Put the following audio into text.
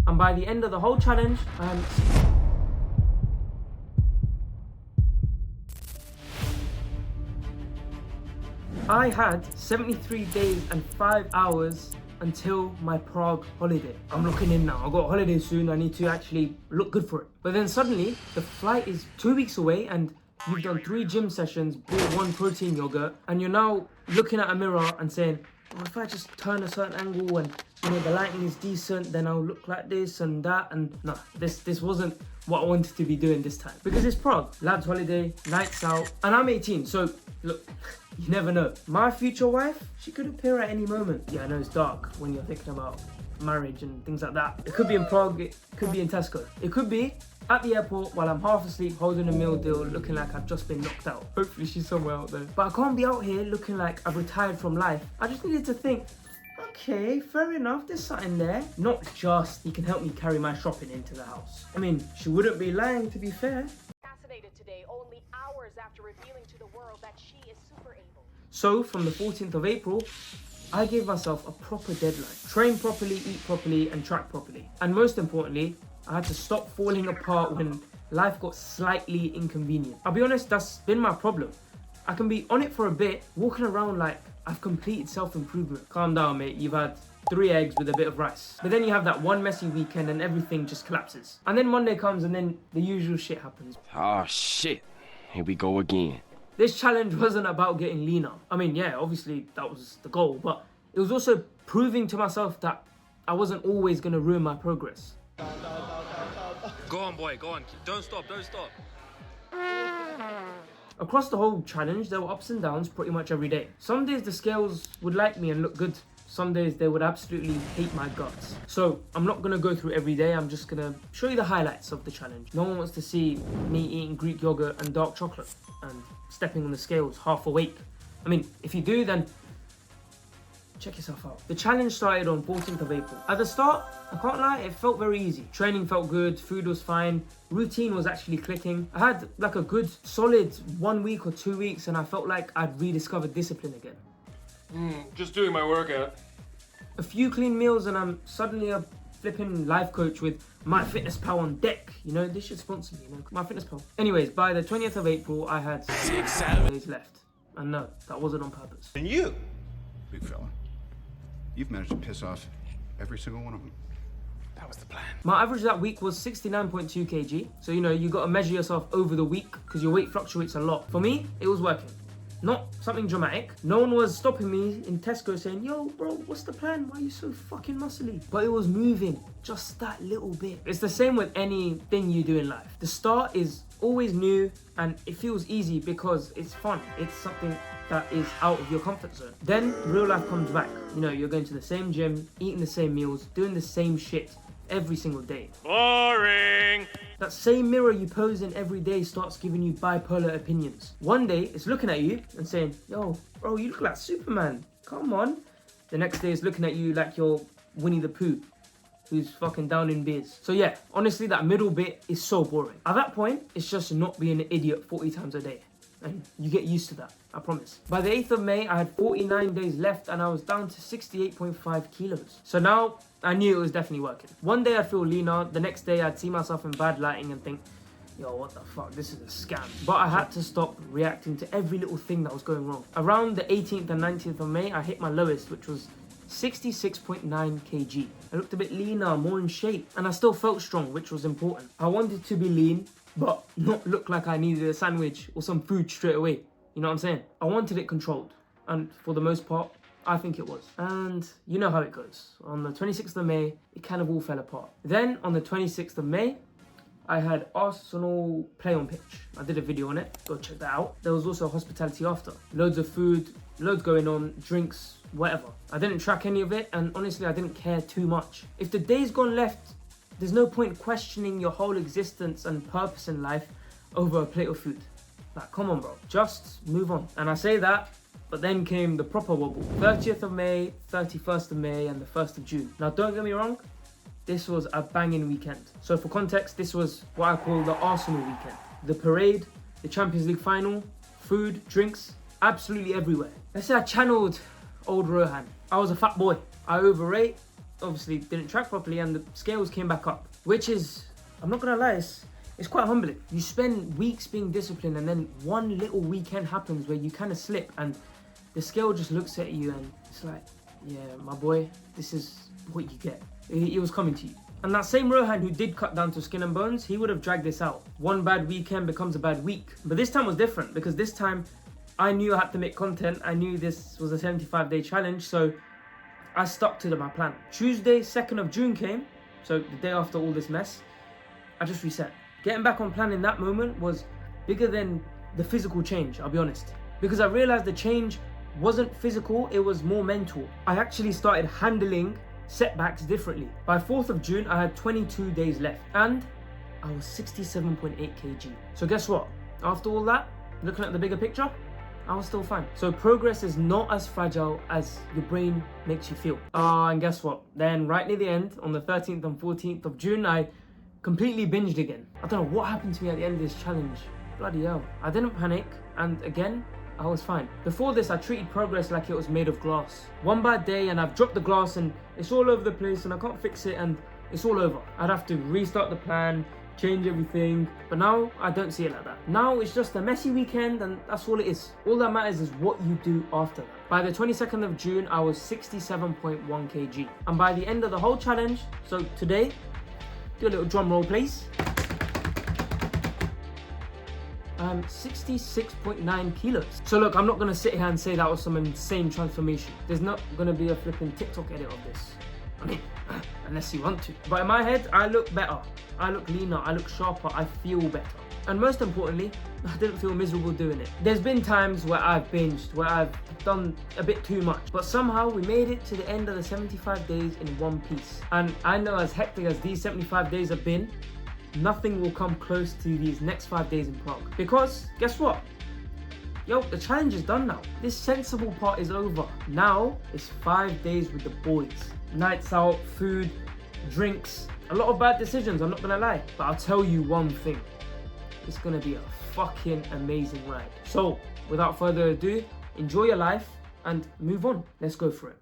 And by the end of the whole challenge, I had 73 days and 5 hours until my Prague holiday. I'm looking in now. I've got a holiday soon. I need to actually look good for it. But then suddenly, the flight is 2 weeks away and you've done 3 gym sessions, bought 1 protein yogurt, and you're now looking at a mirror and saying, oh, if I just turn a certain angle and the lighting is decent, then I'll look like this and that. And no, this wasn't what I wanted to be doing this time. Because it's Prague, lads holiday, nights out, and I'm 18, so look, you never know. My future wife, she could appear at any moment. Yeah, I know it's dark when you're thinking about marriage and things like that. It could be in Prague, it could be in Tesco. It could be at the airport while I'm half asleep holding a meal deal looking like I've just been knocked out. Hopefully she's somewhere out there. But I can't be out here looking like I've retired from life. I just needed to think, okay, fair enough, there's something there. Not just he can help me carry my shopping into the house. I mean, she wouldn't be lying, to be fair. Assassinated today, only hours after revealing to the world that she is super able. So from the 14th of April, I gave myself a proper deadline. Train properly, eat properly, and track properly. And most importantly, I had to stop falling apart when life got slightly inconvenient. I'll be honest, that's been my problem. I can be on it for a bit, walking around like I've completed self-improvement. Calm down, mate. You've had 3 eggs with a bit of rice. But then you have that one messy weekend and everything just collapses. And then Monday comes and then the usual shit happens. Oh, shit. Here we go again. This challenge wasn't about getting leaner. I mean, yeah, obviously that was the goal, but it was also proving to myself that I wasn't always gonna ruin my progress. Go on, boy, go on. Don't stop, don't stop. Across the whole challenge, there were ups and downs pretty much every day. Some days the scales would like me and look good. Some days they would absolutely hate my guts. So I'm not gonna go through every day, I'm just gonna show you the highlights of the challenge. No one wants to see me eating Greek yogurt and dark chocolate and stepping on the scales half awake. I mean, if you do, then check yourself out. The challenge started on 14th of April. At the start, I can't lie, it felt very easy. Training felt good, food was fine, routine was actually clicking. I had like a good solid 1 week or 2 weeks and I felt like I'd rediscovered discipline again. Just doing my workout. A few clean meals and I'm suddenly a flipping life coach with MyFitnessPal on deck. You know, they should sponsor me, MyFitnessPal. Anyways, by the 20th of April, I had 6 days left. And no, that wasn't on purpose. And you, big fella, you've managed to piss off every single one of them. That was the plan. My average that week was 69.2 kg. So, you got to measure yourself over the week because your weight fluctuates a lot. For me, it was working. Not something dramatic. No one was stopping me in Tesco saying, yo, bro, what's the plan? Why are you so fucking muscly? But it was moving just that little bit. It's the same with anything you do in life. The start is always new and it feels easy because it's fun. It's something that is out of your comfort zone. Then real life comes back. You're going to the same gym, eating the same meals, doing the same shit every single day. Boring! That same mirror you pose in every day starts giving you bipolar opinions. One day, it's looking at you and saying, yo, bro, you look like Superman. Come on. The next day, it's looking at you like you're Winnie the Pooh, who's fucking down in beers. So yeah, honestly, that middle bit is so boring. At that point, it's just not being an idiot 40 times a day. And you get used to that, I promise. By the 8th of May, I had 49 days left and I was down to 68.5 kilos. So now, I knew it was definitely working. One day I'd feel leaner, the next day I'd see myself in bad lighting and think, yo, what the fuck, this is a scam. But I had to stop reacting to every little thing that was going wrong. Around the 18th and 19th of May, I hit my lowest, which was 66.9 kg. I looked a bit leaner, more in shape, and I still felt strong, which was important. I wanted to be lean, but not look like I needed a sandwich or some food straight away. You know what I'm saying? I wanted it controlled, and for the most part, I think it was. And you know how it goes. On the 26th of May, it kind of all fell apart. Then on the 26th of May, I had Arsenal play on pitch. I did a video on it, go check that out. There was also hospitality after. Loads of food, loads going on, drinks, whatever. I didn't track any of it, and honestly, I didn't care too much. If the day's gone left, there's no point questioning your whole existence and purpose in life over a plate of food. Like, come on, bro, just move on. And I say that, but then came the proper wobble. 30th of May, 31st of May, and the 1st of June. Now, don't get me wrong, this was a banging weekend. So for context, this was what I call the Arsenal weekend. The parade, the Champions League final, food, drinks, absolutely everywhere. Let's say I channeled old Rohan. I was a fat boy. I overate, obviously didn't track properly and the scales came back up, which is, I'm not gonna lie, it's quite humbling. You spend weeks being disciplined and then one little weekend happens where you kind of slip and the scale just looks at you and it's like, yeah, my boy, this is what you get. It was coming to you. And that same Rohan who did cut down to skin and bones, he would have dragged this out. One bad weekend becomes a bad week. But this time was different because this time I knew I had to make content. I knew this was a 75-day challenge, so I stuck to my plan. Tuesday, 2nd of June came, so the day after all this mess, I just reset. Getting back on plan in that moment was bigger than the physical change, I'll be honest. Because I realized the change wasn't physical, it was more mental. I actually started handling setbacks differently. By 4th of June, I had 22 days left and I was 67.8 kg. So guess what? After all that, looking at the bigger picture, I was still fine. So progress is not as fragile as your brain makes you feel. And guess what? Then right near the end, on the 13th and 14th of June, I completely binged again. I don't know what happened to me at the end of this challenge. Bloody hell. I didn't panic, and again, I was fine. Before this, I treated progress like it was made of glass. One bad day and I've dropped the glass and it's all over the place and I can't fix it and it's all over. I'd have to restart the plan, change everything. But now, I don't see it like that. Now, it's just a messy weekend and that's all it is. All that matters is what you do after that. By the 22nd of June, I was 67.1 kg. And by the end of the whole challenge, so today, do a little drum roll, please. I'm 66.9 kilos. So look, I'm not gonna sit here and say that was some insane transformation. There's not gonna be a flipping TikTok edit of this. I mean, unless you want to. But in my head, I look better. I look leaner, I look sharper, I feel better. And most importantly, I didn't feel miserable doing it. There's been times where I've binged, where I've done a bit too much. But somehow we made it to the end of the 75 days in one piece. And I know as hectic as these 75 days have been, nothing will come close to these next 5 days in Prague. Because, guess what? Yo, the challenge is done now. This sensible part is over. Now, it's 5 days with the boys. Nights out, food, drinks. A lot of bad decisions, I'm not gonna lie. But I'll tell you one thing. It's gonna be a fucking amazing ride. So, without further ado, enjoy your life and move on. Let's go for it.